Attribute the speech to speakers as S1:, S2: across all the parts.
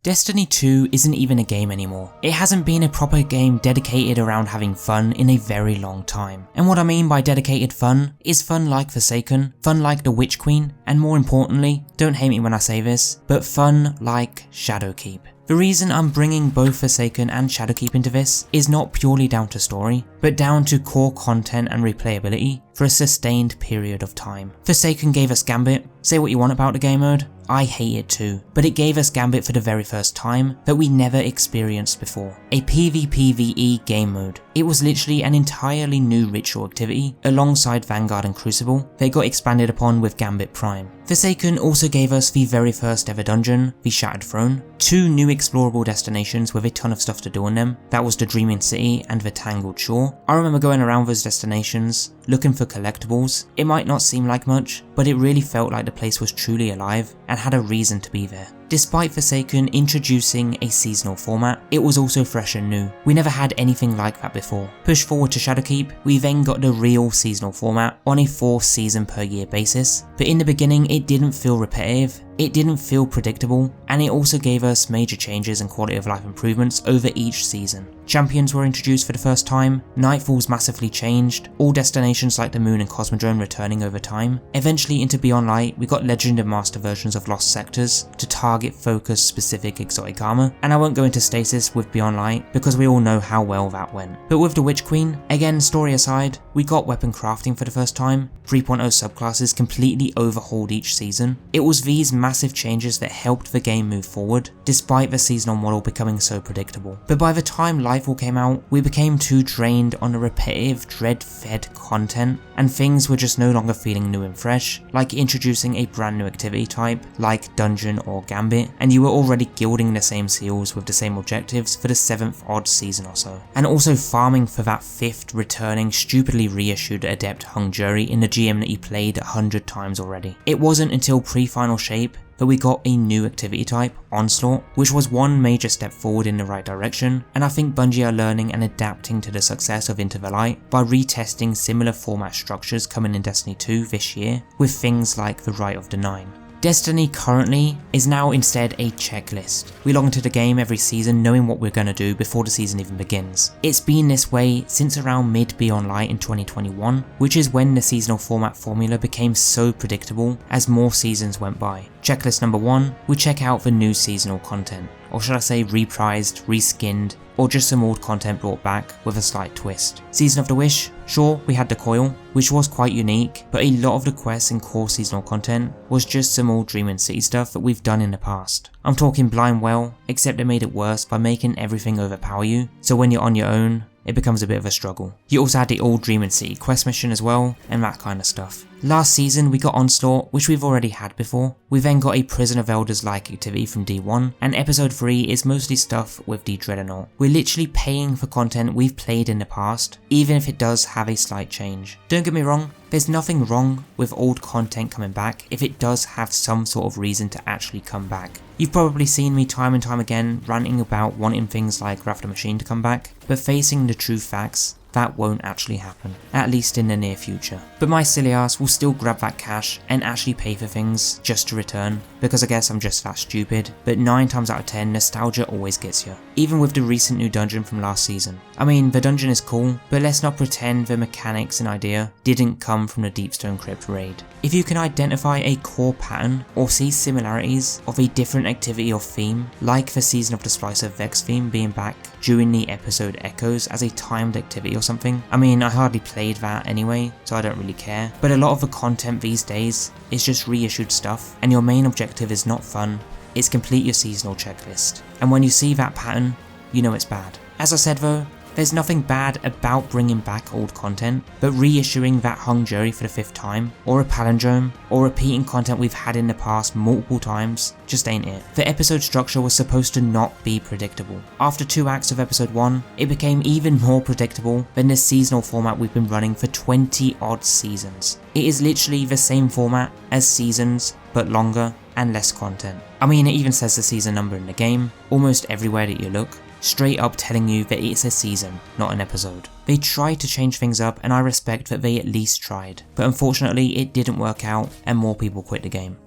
S1: Destiny 2 isn't even a game anymore. It hasn't been a proper game dedicated around having fun in a very long time. And what I mean by dedicated fun is fun like Forsaken, fun like the Witch Queen, and more importantly, don't hate me when I say this, but fun like Shadowkeep. The reason I'm bringing both Forsaken and Shadowkeep into this is not purely down to story, but down to core content and replayability for a sustained period of time. Forsaken gave us Gambit. Say what you want about the game mode, I hate it too, but it gave us Gambit for the very first time that we never experienced before. A PvPvE game mode. It was literally an entirely new ritual activity alongside Vanguard and Crucible that got expanded upon with Gambit Prime. Forsaken also gave us the very first ever dungeon, the Shattered Throne, 2 new explorable destinations with a ton of stuff to do on them, that was the Dreaming City and the Tangled Shore. I remember going around those destinations, looking for collectibles. It might not seem like much, but it really felt like the place was truly alive and had a reason to be there. Despite Forsaken introducing a seasonal format, it was also fresh and new. We never had anything like that before. Push forward to Shadowkeep, we then got the real seasonal format on a 4 season per year basis, but in the beginning it didn't feel repetitive, it didn't feel predictable, and it also gave us major changes and quality of life improvements over each season. Champions were introduced for the first time, Nightfalls massively changed, all destinations like the Moon and Cosmodrome returning over time. Eventually into Beyond Light, we got Legend and Master versions of Lost Sectors to target focus specific exotic armor, and I won't go into Stasis with Beyond Light because we all know how well that went. But with the Witch Queen, again story aside, we got weapon crafting for the first time, 3.0 subclasses completely overhauled each season. It was these massive changes that helped the game move forward, despite the seasonal model becoming so predictable. But by the time Lightfall came out, we became too drained on the repetitive, dread-fed content, and things were just no longer feeling new and fresh, like introducing a brand new activity type, like Dungeon or Gambit, and you were already gilding the same seals with the same objectives for the 7th odd season or so. And also farming for that 5th returning, stupidly reissued Adept Hung Jury in the GM that you played 100 times already. It wasn't until pre-final shape that we got a new activity type, Onslaught, which was one major step forward in the right direction, and I think Bungie are learning and adapting to the success of Into the Light by retesting similar format structures coming in Destiny 2 this year, with things like the Right of the Nine. Destiny currently is now instead a checklist. We log into the game every season knowing what we're going to do before the season even begins. It's been this way since around mid Beyond Light in 2021, which is when the seasonal format formula became so predictable as more seasons went by. Checklist number 1, we check out the new seasonal content, or should I say reprised, reskinned, or just some old content brought back with a slight twist. Season of the Wish, sure, we had the Coil, which was quite unique, but a lot of the quests and core seasonal content was just some old Dreaming City stuff that we've done in the past. I'm talking Blind Well, except they made it worse by making everything overpower you, so when you're on your own, it becomes a bit of a struggle. You also had the old Dreaming City quest mission as well, and that kind of stuff. Last season we got Onslaught, which we've already had before. We then got a Prison of Elders like activity from D1, and episode 3 is mostly stuff with the Dreadnought. We're literally paying for content we've played in the past, even if it does have a slight change. Don't get me wrong, there's nothing wrong with old content coming back if it does have some sort of reason to actually come back. You've probably seen me time and time again ranting about wanting things like Wrath of the Machine to come back, but facing the true facts, that won't actually happen, at least in the near future. But my silly ass will still grab that cash and actually pay for things just to return, because I guess I'm just that stupid, but 9 times out of 10 nostalgia always gets you. Even with the recent new dungeon from last season. I mean, the dungeon is cool, but let's not pretend the mechanics and idea didn't come from the Deepstone Crypt raid. If you can identify a core pattern or see similarities of a different activity or theme, like the Season of the Splicer Vex theme being back during the episode Echoes as a timed activity or something. I mean, I hardly played that anyway, so I don't really care, but a lot of the content these days is just reissued stuff, and your main objective is not fun, it's complete your seasonal checklist. And when you see that pattern, you know it's bad. As I said though, there's nothing bad about bringing back old content, but reissuing that Hung Jury for the 5th time, or a palindrome, or repeating content we've had in the past multiple times, just ain't it. The episode structure was supposed to not be predictable. After 2 acts of episode 1, it became even more predictable than the seasonal format we've been running for 20 odd seasons. It is literally the same format as seasons, but longer and less content. I mean, it even says the season number in the game, almost everywhere that you look, straight up telling you that it's a season, not an episode. They tried to change things up, and I respect that they at least tried, but unfortunately it didn't work out and more people quit the game.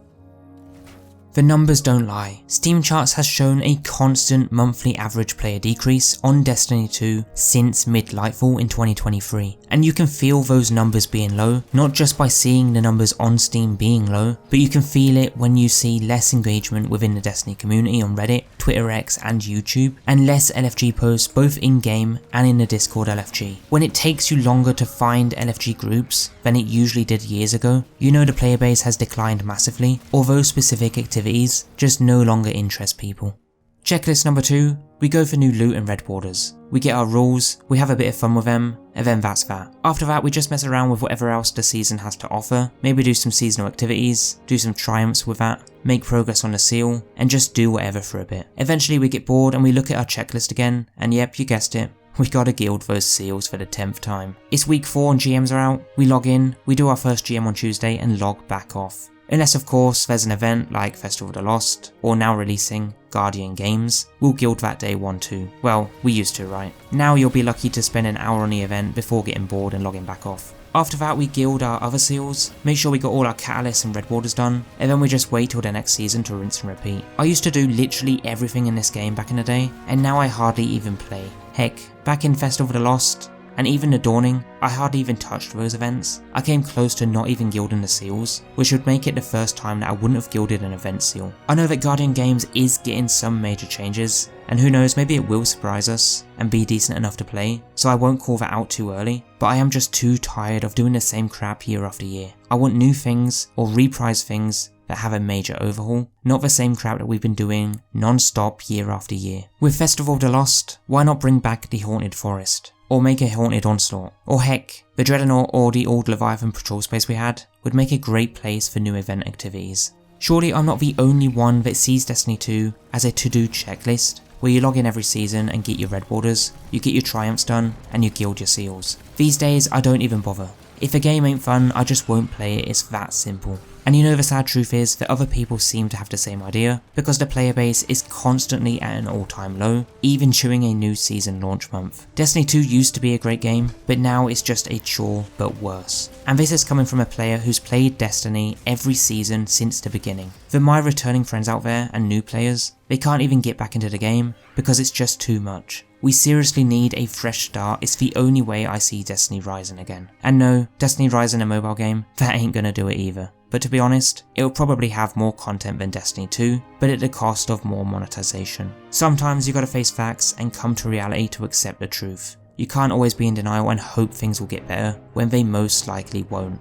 S1: The numbers don't lie. Steam charts has shown a constant monthly average player decrease on Destiny 2 since mid-Lightfall in 2023, and you can feel those numbers being low, not just by seeing the numbers on Steam being low, but you can feel it when you see less engagement within the Destiny community on Reddit, Twitter X and YouTube, and less LFG posts both in-game and in the Discord LFG. When it takes you longer to find LFG groups than it usually did years ago, you know the player base has declined massively, or those specific activities just no longer interest people. Checklist number 2, we go for new loot and red borders. We get our rules, we have a bit of fun with them, and then that's that. After that we just mess around with whatever else the season has to offer, maybe do some seasonal activities, do some triumphs with that, make progress on the seal, and just do whatever for a bit. Eventually we get bored and we look at our checklist again, and yep, you guessed it, we gotta guild those seals for the 10th time. It's week 4 and GMs are out, we log in, we do our first GM on Tuesday and log back off. Unless of course there's an event like Festival of the Lost, or now releasing Guardian Games, we'll guild that day 1 too. Well, we used to, right? Now you'll be lucky to spend an hour on the event before getting bored and logging back off. After that we guild our other seals, make sure we got all our catalysts and red borders done, and then we just wait till the next season to rinse and repeat. I used to do literally everything in this game back in the day, and now I hardly even play. Heck, back in Festival of the Lost, and even the Dawning, I hardly even touched those events. I came close to not even guilding the seals, which would make it the first time that I wouldn't have guilded an event seal. I know that Guardian Games is getting some major changes, and who knows, maybe it will surprise us and be decent enough to play, so I won't call that out too early, but I am just too tired of doing the same crap year after year. I want new things, or reprise things that have a major overhaul, not the same crap that we've been doing non-stop year after year. With Festival of the Lost, why not bring back the Haunted Forest? Or make a Haunted Onslaught? Or heck, the Dreadnought or the old Leviathan patrol space we had would make a great place for new event activities. Surely I'm not the only one that sees Destiny 2 as a to-do checklist, where you log in every season and get your red borders, you get your triumphs done, and you guild your seals. These days I don't even bother. If a game ain't fun, I just won't play it, it's that simple. And you know the sad truth is that other people seem to have the same idea, because the player base is constantly at an all-time low, even during a new season launch month. Destiny 2 used to be a great game, but now it's just a chore, but worse. And this is coming from a player who's played Destiny every season since the beginning. For my returning friends out there and new players, they can't even get back into the game because it's just too much. We seriously need a fresh start, it's the only way I see Destiny rising again. And no, Destiny rising a mobile game, that ain't gonna do it either. But to be honest, it'll probably have more content than Destiny 2, but at the cost of more monetization. Sometimes you gotta face facts and come to reality to accept the truth. You can't always be in denial and hope things will get better, when they most likely won't.